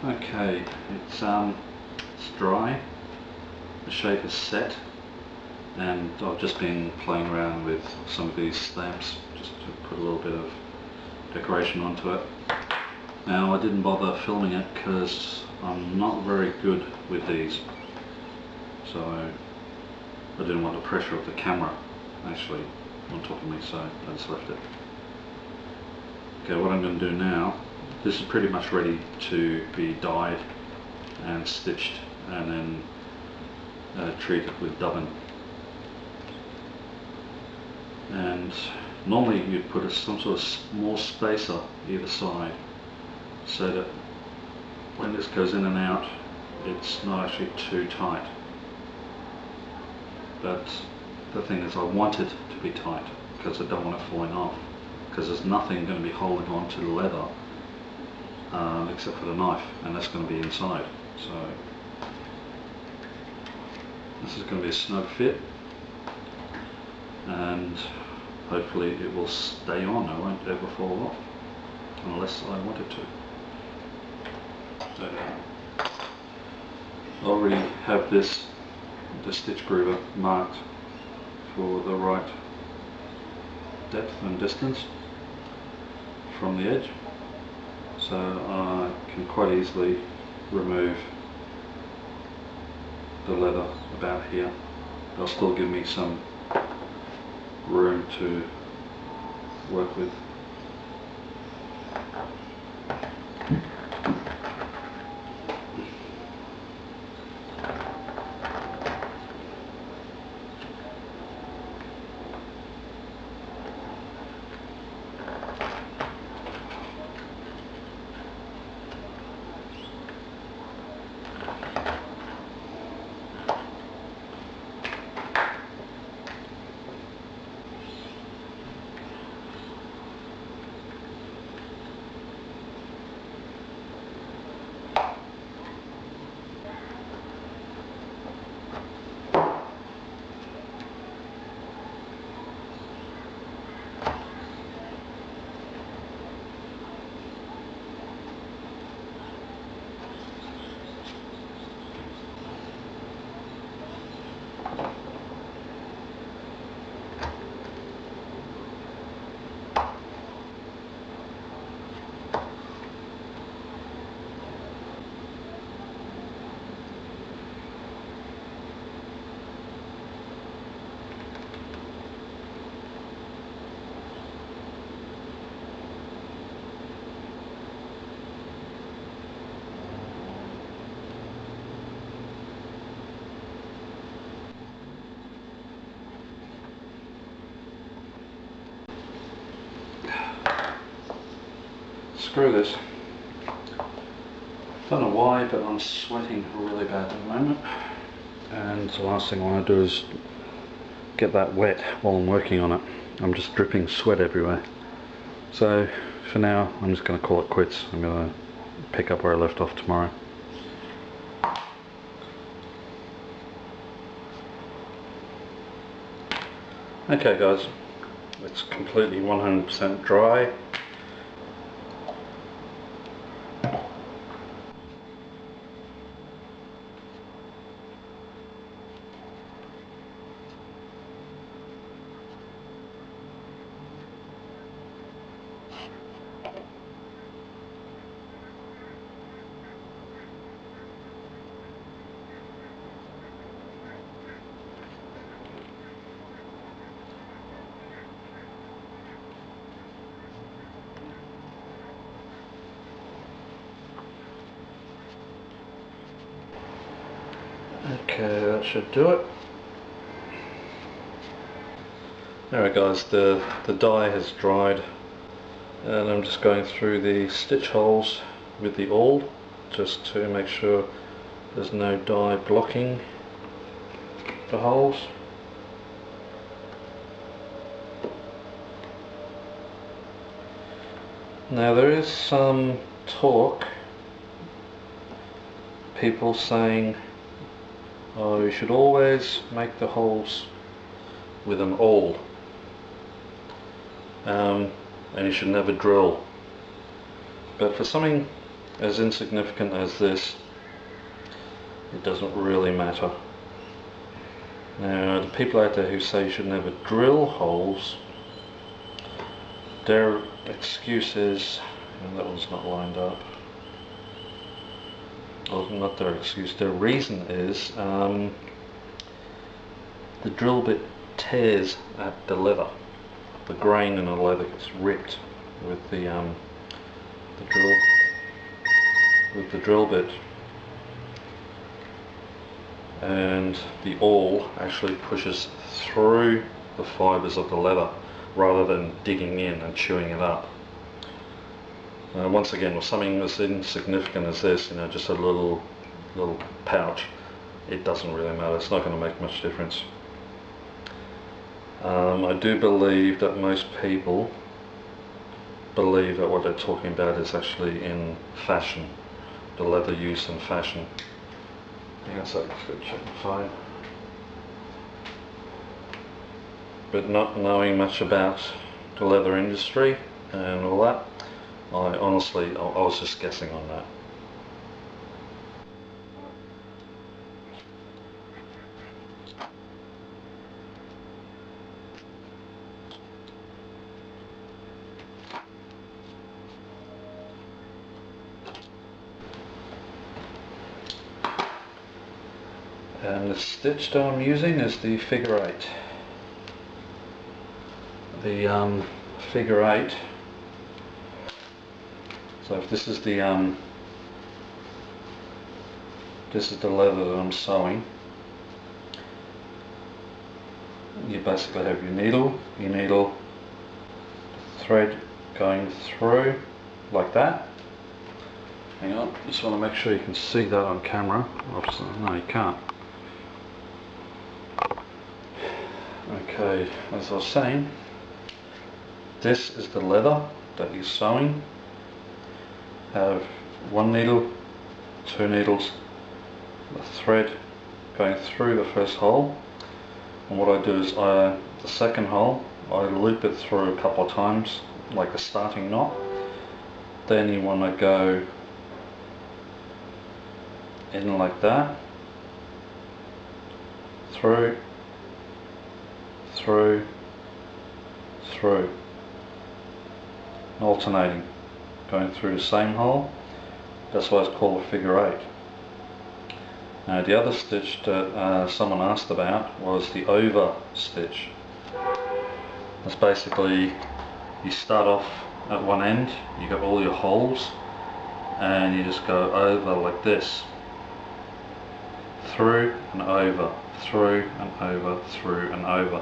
Okay, it's dry, the shape is set, and I've just been playing around with some of these stamps just to put a little bit of decoration onto it. Now, I didn't bother filming it because I'm not very good with these, so I didn't want the pressure of the camera actually on top of me, so I just left it. Okay, what I'm going to do now, this is pretty much ready to be dyed and stitched and then treated with dubbin. And normally you'd put some sort of small spacer either side so that when this goes in and out it's not actually too tight. But the thing is, I want it to be tight because I don't want it falling off, because there's nothing going to be holding on to the leather except for the knife, and that's going to be inside. So this is going to be a snug fit, and hopefully it will stay on. I won't ever fall off unless I want it to. So I already have the stitch groover marked for the right depth and distance from the edge, so I can quite easily remove the leather about here. They'll still give me some room to work with. Screw this. Don't know why, but I'm sweating really bad at the moment, and the last thing I want to do is get that wet while I'm working on it. I'm just dripping sweat everywhere. So for now I'm just going to call it quits. I'm going to pick up where I left off tomorrow. Okay guys, it's completely 100% dry. Okay, that should do it. Alright guys, the dye has dried, and I'm just going through the stitch holes with the awl just to make sure there's no dye blocking the holes. Now there is some talk, people saying, oh, you should always make the holes with an awl, and you should never drill. But for something as insignificant as this, it doesn't really matter. Now, the people out there who say you should never drill holes, their excuse is, and that one's not lined up, well, not their excuse, their reason is the drill bit tears at the leather. The grain in the leather gets ripped with the drill bit, and the awl actually pushes through the fibres of the leather rather than digging in and chewing it up. Once again, with something as insignificant as this, just a little pouch, it doesn't really matter. It's not going to make much difference. I do believe that most people believe that what they're talking about is actually in fashion, the leather use in fashion. I guess I could check and find. But not knowing much about the leather industry and all that, I was just guessing on that. And the stitch that I'm using is the figure 8. The figure 8. So if this is the leather that I'm sewing, you basically have your needle, thread going through like that. Hang on, just want to make sure you can see that on camera. Obviously, no, you can't. Okay, as I was saying, this is the leather that you're sewing. Have one needle, two needles, the thread going through the first hole, and what I do is the second hole I loop it through a couple of times like a starting knot. Then you want to go in like that, through, alternating, going through the same hole. That's why it's called a figure 8. Now the other stitch that someone asked about was the over stitch. That's basically, you start off at one end, you got all your holes, and you just go over like this, through and over, through and over, through and over.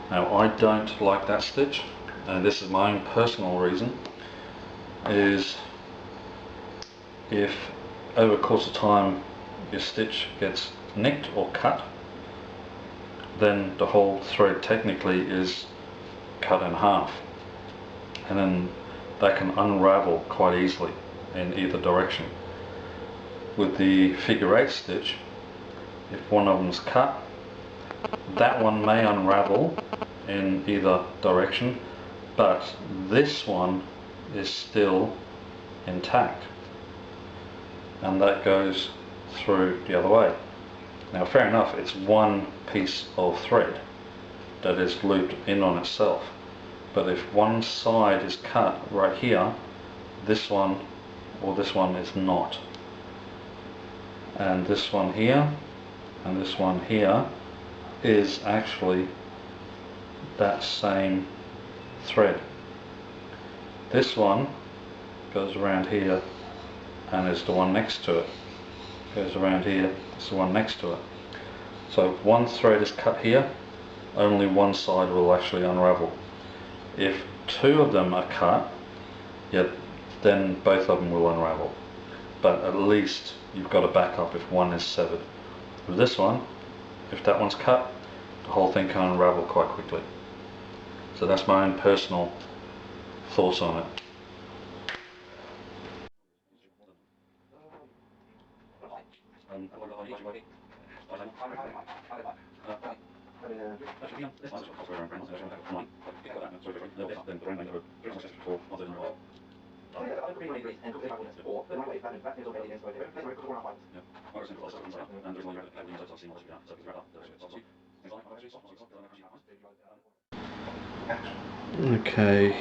Now I don't like that stitch, and this is my own personal reason, is if over the course of time your stitch gets nicked or cut, then the whole thread technically is cut in half, and then that can unravel quite easily in either direction. With the figure 8 stitch, if one of them's cut, that one may unravel in either direction, but this one is still intact, and that goes through the other way. Now fair enough, it's one piece of thread that is looped in on itself, but if one side is cut right here, this one or this one is not, and this one here and this one here is actually that same thread. This one goes around here and is the one next to it, goes around here, it's the one next to it. So if one thread is cut here, only one side will actually unravel. If two of them are cut, then both of them will unravel, but at least you've got a backup if one is severed. With this one, if that one's cut, the whole thing can unravel quite quickly. So that's my own personal thoughts on it. Okay,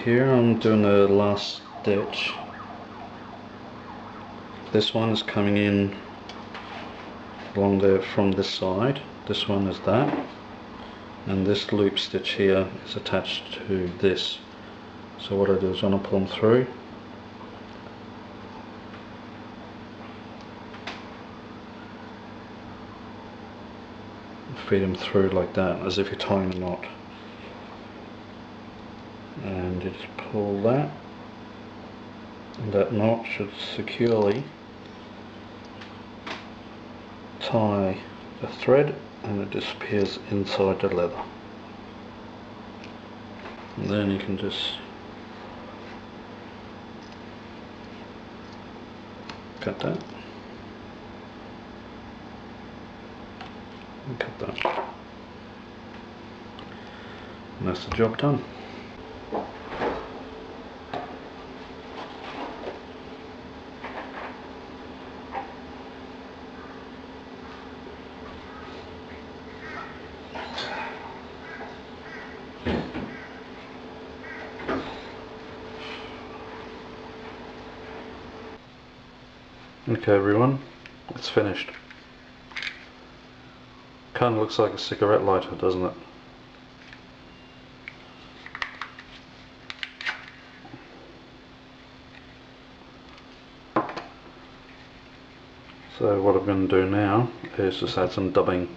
here I'm doing the last stitch. This one is coming in along there from this side. This one is that, and this loop stitch here is attached to this. So what I do is when I pull them through, feed them through like that, as if you're tying a knot, and you just pull that, and that knot should securely tie the thread, and it disappears inside the leather. And then you can just cut that and cut that, and that's the job done. Okay everyone, it's finished. Kind of looks like a cigarette lighter, doesn't it? So what I'm going to do now is just add some dubbing